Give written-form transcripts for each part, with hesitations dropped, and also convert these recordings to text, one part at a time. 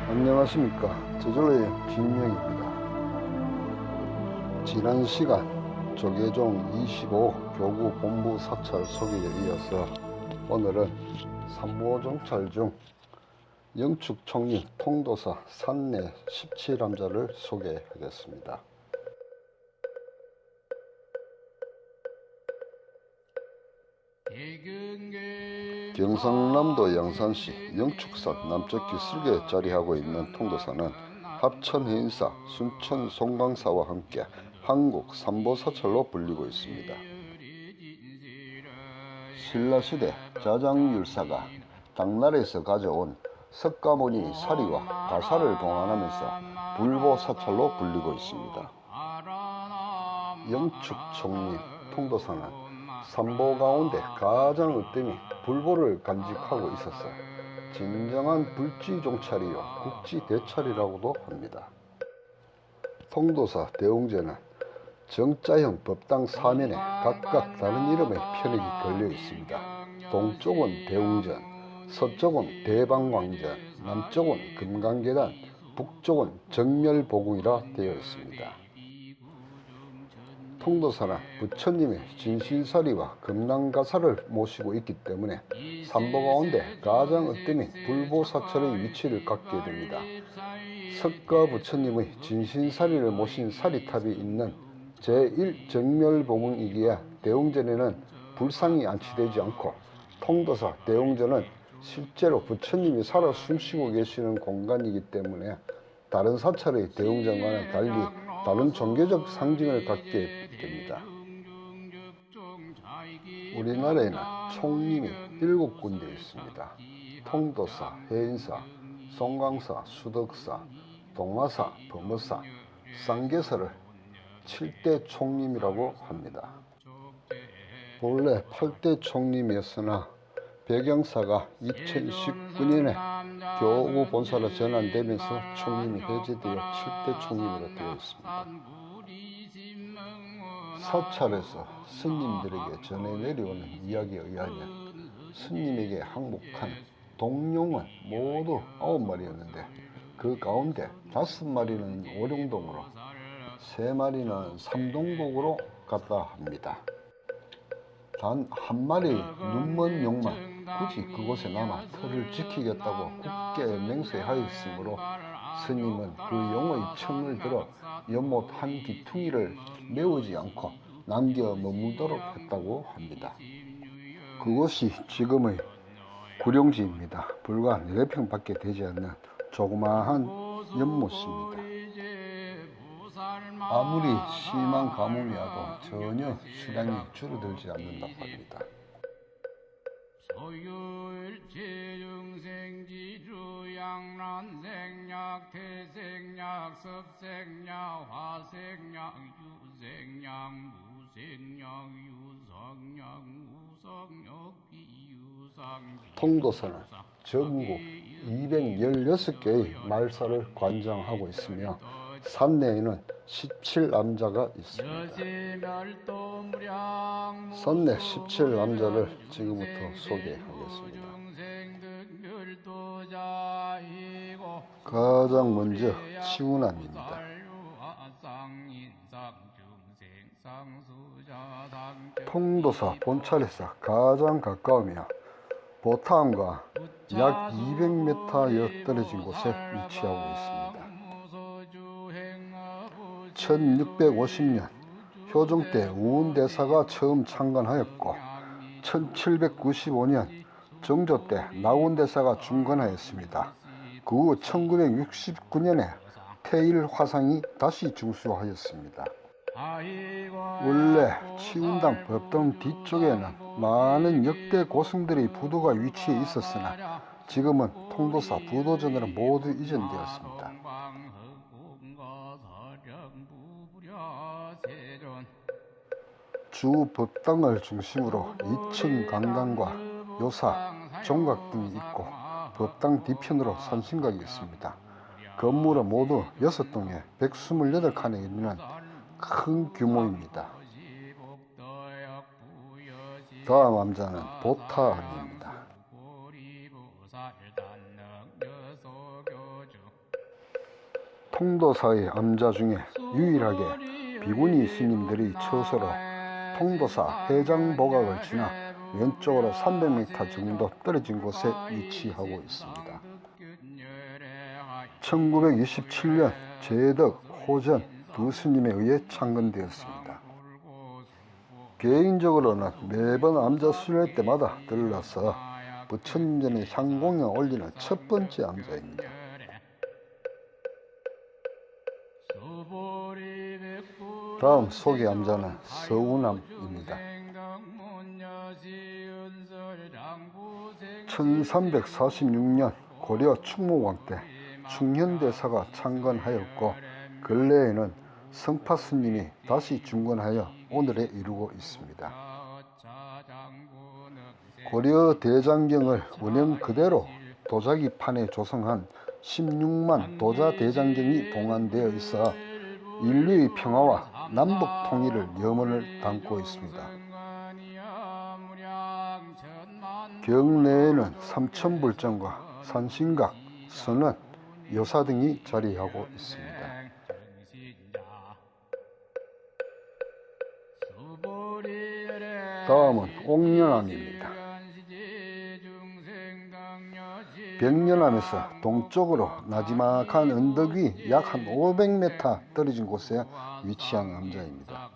안녕하십니까. 저절로의 진명입니다. 지난 시간 조계종 25 교구 본부 사찰 소개에 이어서 오늘은 삼보종찰 중 영축총리 통도사 산내 17암자를 소개하겠습니다. 경상남도 양산시 영축산 남쪽 기슭에 자리하고 있는 통도사는 합천 해인사, 순천 송광사와 함께 한국 삼보사찰로 불리고 있습니다. 신라시대 자장율사가 당나라에서 가져온 석가모니 사리와 가사를 봉안하면서 불보사찰로 불리고 있습니다. 영축총리 통도사는 삼보 가운데 가장 으뜸이 불보를 간직하고 있어서 진정한 불지종찰이요 국지대찰이라고도 합니다. 통도사 대웅제는 정자형 법당 사면에 각각 다른 이름의 편액이 걸려 있습니다. 동쪽은 대웅전, 서쪽은 대방광전, 남쪽은 금강계단, 북쪽은 정멸보궁이라 되어 있습니다. 통도사는 부처님의 진실사리와 금낭가사를 모시고 있기 때문에 삼보 가운데 가장 으뜸인 불보사찰의 위치를 갖게 됩니다. 석가 부처님의 진신사리를 모신 사리탑이 있는 제1정멸보궁이기에 대웅전에는 불상이 안치되지 않고 통도사 대웅전은 실제로 부처님이 살아 숨쉬고 계시는 공간이기 때문에 다른 사찰의 대웅전과는 달리 다른 종교적 상징을 갖게 됩니다. 우리나라에는 총림이 7군데 있습니다. 통도사, 해인사, 송광사, 수덕사, 동화사, 범어사, 쌍계사를 7대 총림이라고 합니다. 본래 8대 총림이었으나 백영사가 2019년에 교구 본사로 전환되면서 총림이 해제되어 7대 총림으로 되어 있습니다. 사찰에서 스님들에게 전해 내려오는 이야기에 의하면 스님에게 항복한 동룡은 모두 9마리였는데 그 가운데 5마리는 오룡동으로 3마리는 삼동국으로 갔다 합니다. 단 한 마리의 눈먼 용만 굳이 그곳에 남아 터를 지키겠다고 굳게 맹세하였으므로 스님은 그 용의 청을 들어 연못 한 귀퉁이를 메우지 않고 남겨 머물도록 했다고 합니다. 그곳이 지금의 구룡지입니다. 불과 4평밖에 되지 않는 조그마한 연못입니다. 아무리 심한 가뭄이 와도 전혀 수량이 줄어들지 않는다고 합니다. 소율지중생지주 양란생약 태생약 섭생약 화생약 유생약 무생약 유성약 무성약 비유상. 통도사는 전국 216개의 말사를 관장하고 있으며 산내에는 17암자가 있습니다. 산내 17암자를 지금부터 소개하겠습니다. 가장 먼저 치운암입니다. 통도사 본찰에서 가장 가까우며 보타암과 약 200m여 떨어진 곳에 위치하고 있습니다. 1650년 효종 때 우은대사가 처음 창건하였고 1795년 정조 때 나운대사가 중건하였습니다. 그 후 1969년에 태일화상이 다시 중수하였습니다. 원래 치운당 법당 뒤쪽에는 많은 역대 고승들의 부두가 위치해 있었으나 지금은 통도사 부도전으로 모두 이전되었습니다. 주 법당을 중심으로 2층 강당과 요사, 종각 등이 있고 법당 뒤편으로 산신각이 있습니다. 건물은 모두 6동에 128칸에 이르는 큰 규모입니다. 다음 암자는 보타암입니다. 통도사의 암자 중에 유일하게 비구니 스님들이 처소로 통도사 해장보각을 지나 왼쪽으로 300m 정도 떨어진 곳에 위치하고 있습니다. 1927년 제덕, 호전 두 스님에 의해 창건되었습니다. 개인적으로는 매번 암자 수련회 때마다 들러서 부처님 전에 향공을 올리는 첫 번째 암자입니다. 다음 소개 암자는 서운암입니다. 1346년 고려 충무왕 때 충현대사가 창건하였고 근래에는 성파스님이 다시 중건하여 오늘에 이르고 있습니다. 고려 대장경을 원형 그대로 도자기판에 조성한 16만 도자 대장경이 동안되어 있어 인류의 평화와 남북 통일을 염원을 담고 있습니다. 경내에는 삼천불정과 산신각, 선원, 여사 등이 자리하고 있습니다. 다음은 옥련암입니다. 백련암에서 동쪽으로 나지막한 언덕 위 약 한 500m 떨어진 곳에 위치한 암자입니다.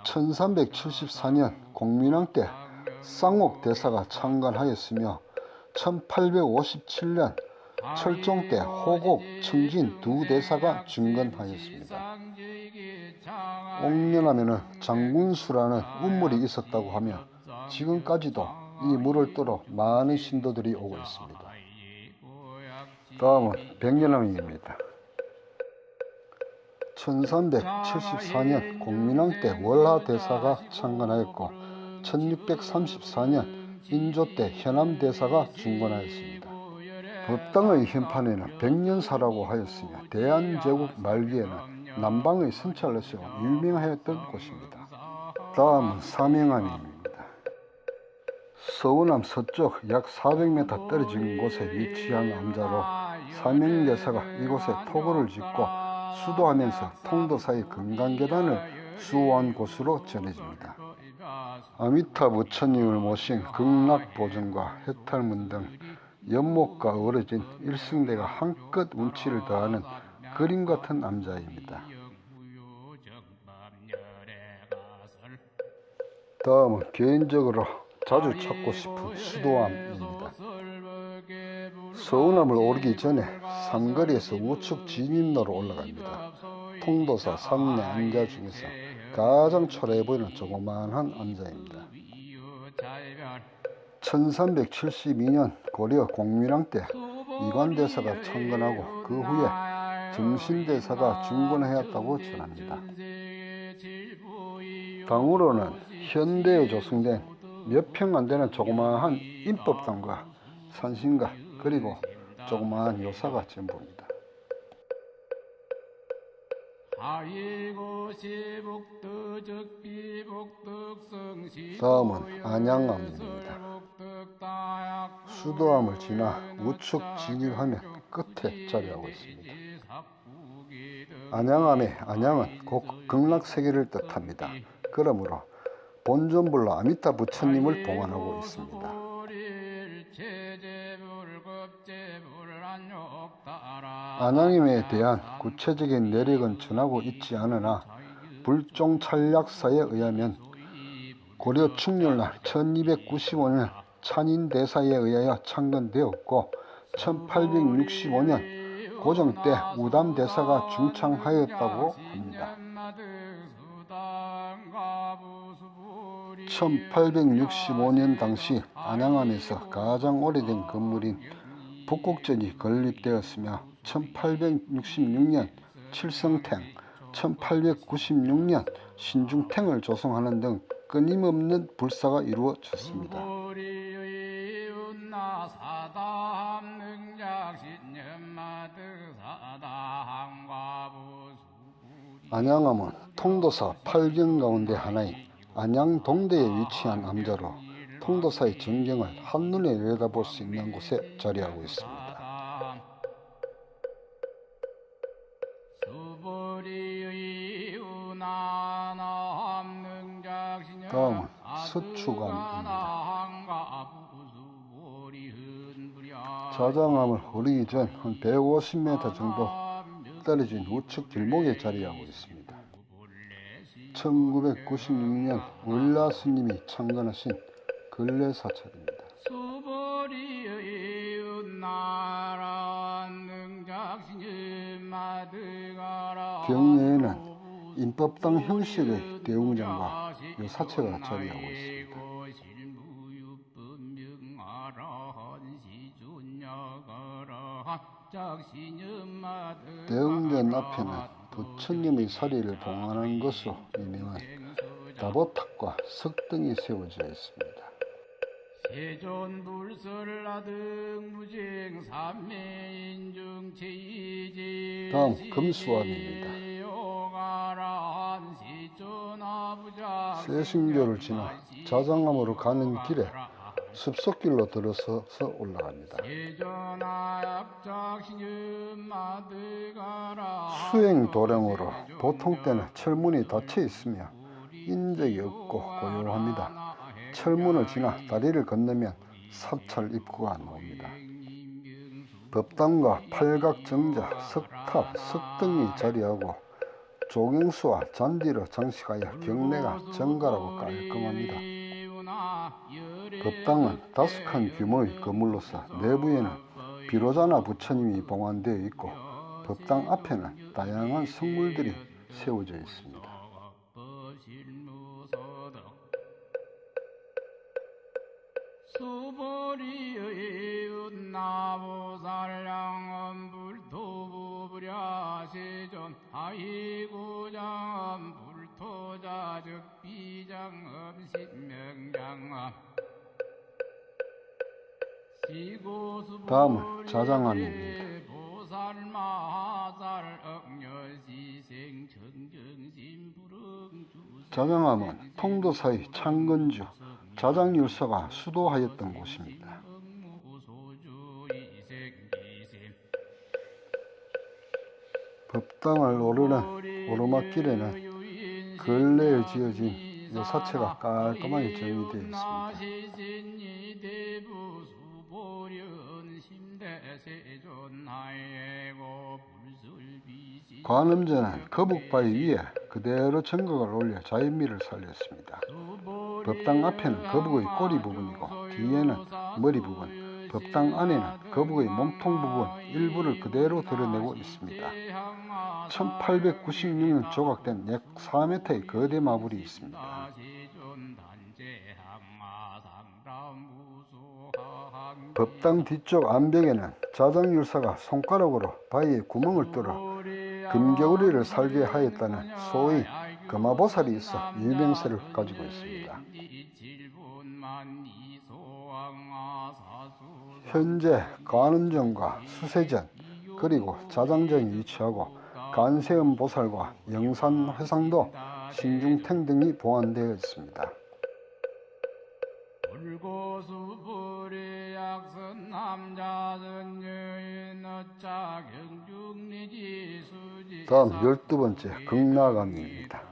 1374년 공민왕 때 쌍옥 대사가 창건하였으며 1857년 철종 때 호곡, 청진 두 대사가 중건하였습니다. 옥련암에는 장군수라는 운물이 있었다고 하며 지금까지도 이 물을 뜨러 많은 신도들이 오고 있습니다. 다음은 백련암입니다. 1374년 공민왕 때 월하대사가 창건하였고 1634년 인조 때 현암대사가 중건하였습니다. 법당의 현판에는 백년사라고 하였으며 대한제국 말기에는 남방의 선찰로서 유명하였던 곳입니다. 다음은 사명암입니다. 서운암 서쪽 약 400m 떨어진 곳에 위치한 암자로 사명대사가 이곳에 토굴을 짓고 수도하면서 통도사의 금강계단을 수호한 곳으로 전해집니다. 아미타 부처님을 모신 극락보전과 해탈문 등 연못과 어우러진 일승대가 한껏 운치를 더하는 그림 같은 암자입니다. 다음은 개인적으로 자주 찾고 싶은 수도암입니다. 서운암을 오르기 전에 삼거리에서 우측 진입로로 올라갑니다. 통도사 3대 암자 중에서 가장 초라해 보이는 조그마한 암자입니다. 1372년 고려 공민왕 때 이관대사가 창건하고 그 후에 정신대사가 중건하였다고 전합니다. 당으로는 현대에 조성된 몇 평 안 되는 조그마한 인법당과 산신각 그리고 조그마한 요사가 전부입니다. 다음은 안양암입니다. 수도암을 지나 우측 진입하면 끝에 자리하고 있습니다. 안양암의 안양은 곧 극락세계를 뜻합니다. 그러므로 본尊불로 아미타 부처님을 동안하고 있습니다. 안양임에 대한 구체적인 내력은 전하고 있지 않으나 불종찰약사에 의하면 고려 충렬날 1295년 찬인대사에 의하여 창건되었고 1865년 고종 때 우담대사가 중창하였다고 합니다. 1865년 당시 안양암에서 가장 오래된 건물인 북곡전이 건립되었으며 1866년 칠성탱, 1896년 신중탱을 조성하는 등 끊임없는 불사가 이루어졌습니다. 안양암은 통도사 8경 가운데 하나인 안양동대에 위치한 암자로 통도사의 전경을 한눈에 내다볼 수 있는 곳에 자리하고 있습니다. 다음은 서추감입니다. 자장암을 오르기 전 한 150m 정도 떨어진 우측 길목에 자리하고 있습니다. 1996년 울라 스님이 창건하신 근래 사찰입니다. 경내에는 인법당 형식의 대웅전과 이 사체가 자리하고 있습니다. 대웅전 앞에는 부처님의 사리를 봉안한 것으로 유명한 다보탑과 석등이 세워져 있습니다. 다음 금수암입니다. 세신교를 지나 자장암으로 가는 길에 숲속길로 들어서서 올라갑니다. 수행 도량으로 보통 때는 철문이 닫혀 있으며 인적이 없고 고요합니다. 철문을 지나 다리를 건너면 사찰 입구가 나옵니다. 법당과 팔각정자, 석탑, 석등이 자리하고 조경수와 잔디로 장식하여 경내가 정갈하고 깔끔합니다. 법당은 5칸 규모의 건물로서 내부에는 비로자나 부처님이 봉안되어 있고 법당 앞에는 다양한 성물들이 세워져 있습니다. 다음은 자장암입니다. 자장암은 통도사의 창건주 자장율사가 수도하였던 곳입니다. 법당을 오르는 오르막길에는 근래에 지어진 요사체가 깔끔하게 정리되어 있습니다. 관음전은 거북바위 위에 그대로 정각을 올려 자연미를 살렸습니다. 법당 앞에는 거북의 꼬리 부분이고 뒤에는 머리 부분, 법당 안에는 거북의 몸통 부분 일부를 그대로 드러내고 있습니다. 1896년 조각된 약 4m의 거대 마불이 있습니다. 법당 뒤쪽 암벽에는 자장율사가 손가락으로 바위에 구멍을 뚫어 금겨울이를 살게 하였다는 소위 금화보살이 있어 유명세를 가지고 있습니다. 현재 관음전과 수세전 그리고 자장전이 위치하고 간세음보살과 영산회상도 신중탱 등이 보안되어 있습니다. 다음 12번째 극락암입니다.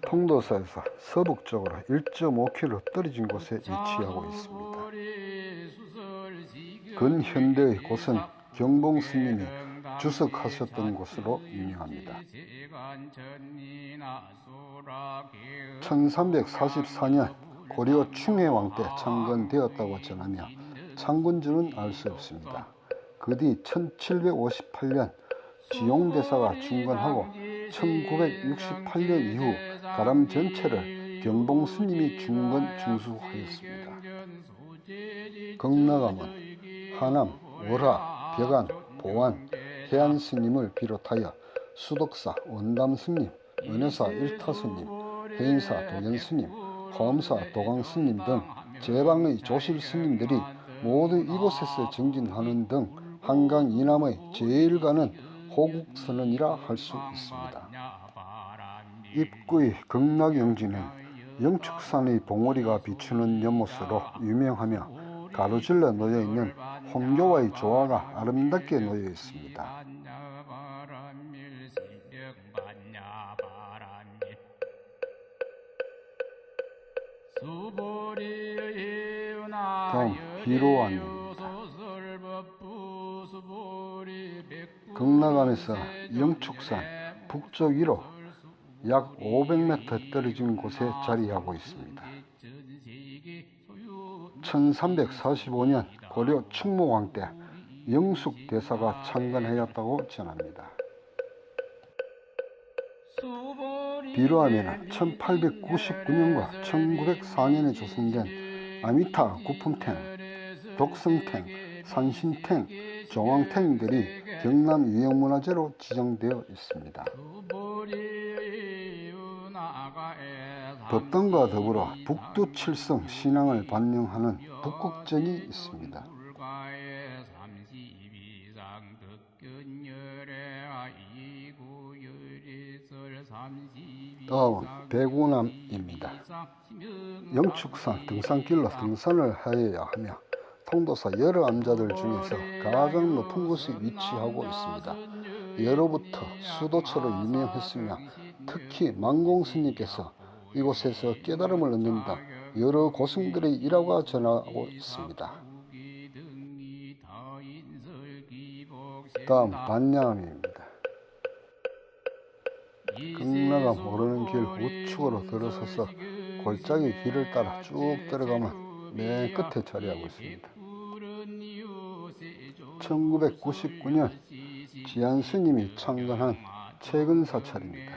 통도사에서 서북쪽으로 1.5km 떨어진 곳에 위치하고 있습니다. 근현대의 곳은 경봉스님이 주석하셨던 곳으로 유명합니다. 1344년 고려 충해왕 때 창건되었다고 전하며 창군주는 알 수 없습니다. 그 뒤 1758년 지용대사가 중건하고 1968년 이후 가람 전체를 경봉스님이 중건 중수하였습니다. 극락암은 하남, 월하, 벽안, 보안, 해안스님을 비롯하여 수덕사, 원담스님, 은혜사 일타스님, 해인사 도견스님, 화엄사 도광스님 등 제방의 조실스님들이 모두 이곳에서 정진하는 등 한강 이남의 제일 가는 호국선언이라 할 수 있습니다. 입구의 극락영지는 영축산의 봉우리가 비추는 연못으로 유명하며 가로질러 놓여있는 홍교와의 조화가 아름답게 놓여 있습니다. 다음 비로암입니다. 극락암에서 영축산 북쪽 위로 약 500m 떨어진 곳에 자리하고 있습니다. 1345년 고려 충무왕 때 영숙대사가 창건하였다고 전합니다. 비로암에는 1899년과 1904년에 조성된 아미타 구품탱, 독성탱, 산신탱, 종왕탱들이 경남 유형문화재로 지정되어 있습니다. 법당과 더불어 북두칠성 신앙을 반영하는 북극전이 있습니다. 다음은 대구남입니다. 영축산 등산길로 등산을 하여야 하며 통도사 여러 암자들 중에서 가장 높은 곳에 위치하고 있습니다. 예로부터 수도처로 유명했으며 특히 만공스님께서 이곳에서 깨달음을 얻는다 여러 고승들의 일화가 전하고 있습니다. 다음 반야암입니다. 극락암 오르는 길 우측으로 들어서서 골짜기 길을 따라 쭉 들어가면 맨 끝에 자리하고 있습니다. 1999년 지안스님이 창건한 최근 사찰입니다.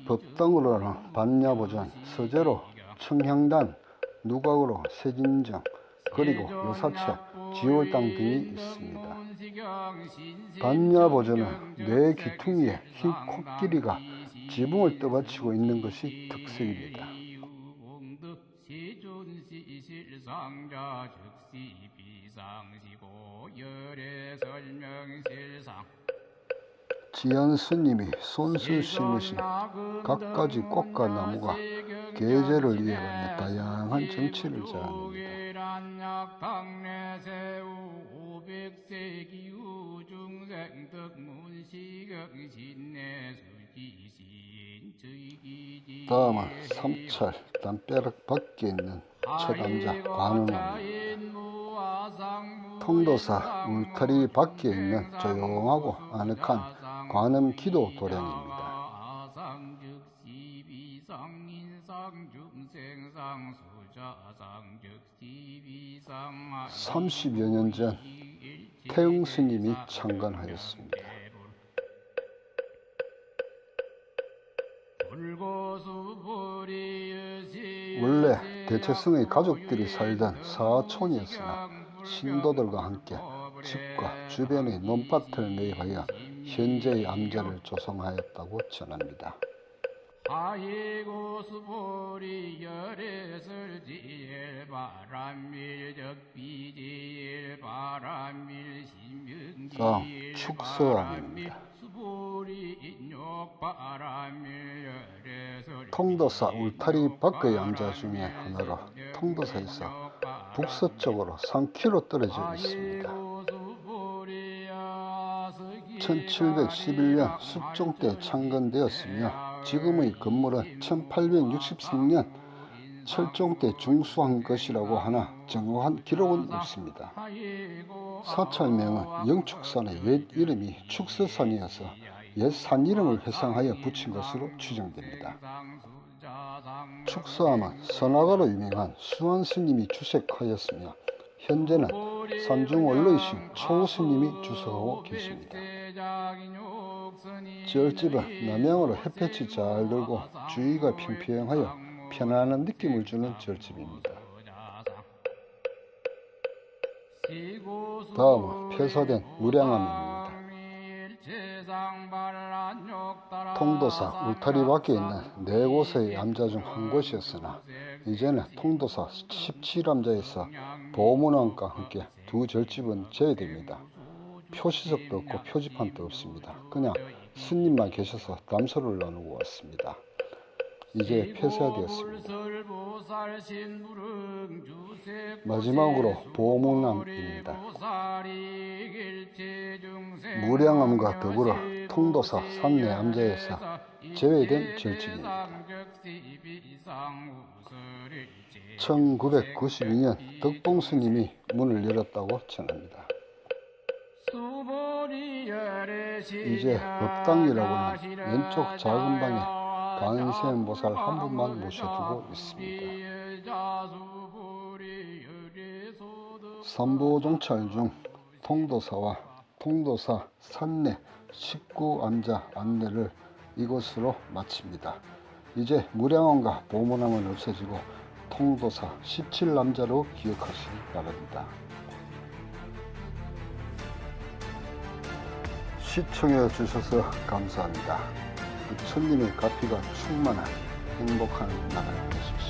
법당으로는 반야보전, 서재로 청향단, 누각으로 세진정, 그리고 여사채, 지월당 등이 있습니다. 반야보전은 뇌 귀퉁이에 흰 코끼리가 지붕을 떠받치고 있는 것이 특색입니다. 지안스님이 손수 심으신 갖가지 꽃과 나무가 계절을 이어가며 다양한 정치를 자아냅니다. 다음은 삼찰 담벼락 밖에 있는 처담자 관음암입니다. 통도사 울타리 밖에 있는 조용하고 아늑한 관음 기도 도량입니다. 30여 년 전 태흥스님이 창건하였습니다. 원래 대체성의 가족들이 살던 사촌이었으나 신도들과 함께 집과 주변의 논밭을 매입하여 현재의 암자를 조성하였다고 전합니다. 다음 축서암입니다. 통도사 울타리 밖의 암자 중에 하나로 통도사에서 북서쪽으로 3km 떨어져 있습니다. 1711년 습종 때 창건되었으며 지금의 건물은 1863년 철종 때 중수한 것이라고 하나 정확한 기록은 없습니다. 사찰명은 영축산의 옛 이름이 축서산이어서 옛 산 이름을 회상하여 붙인 것으로 추정됩니다. 축서암은 선화가로 유명한 수완스님이 주석하였으며 현재는 산중원로이신 초스님이 주석하고 계십니다. 절집은 남향으로 햇볕이 잘 들고 주위가 평평하여 편안한 느낌을 주는 절집입니다. 다음은 폐사된 무량암입니다. 통도사 울타리 밖에 있는 4곳의 암자 중 한 곳이었으나 이제는 통도사 17암자에서 보문암과 함께 2 절집은 제외됩니다. 표시석도 없고 표지판도 없습니다. 그냥 스님만 계셔서 담소를 나누고 왔습니다. 이제 폐쇄되었습니다. 마지막으로 보문암입니다. 무량암과 더불어 통도사 산내 암자에서 제외된 절집입니다. 1992년 덕봉스님이 문을 열었다고 전합니다. 이제 법당이라고는 왼쪽 작은 방에 관세음보살 한 분만 모셔두고 있습니다. 삼보종찰 중 통도사와 통도사 산내 식구암자 안내를 이것으로 마칩니다. 이제 무량원과 보문함은 없어지고 통도사 17남자로 기억하시기 바랍니다. 시청해 주셔서 감사합니다. 부처님의 가피가 충만한 행복한 나날 되십시오.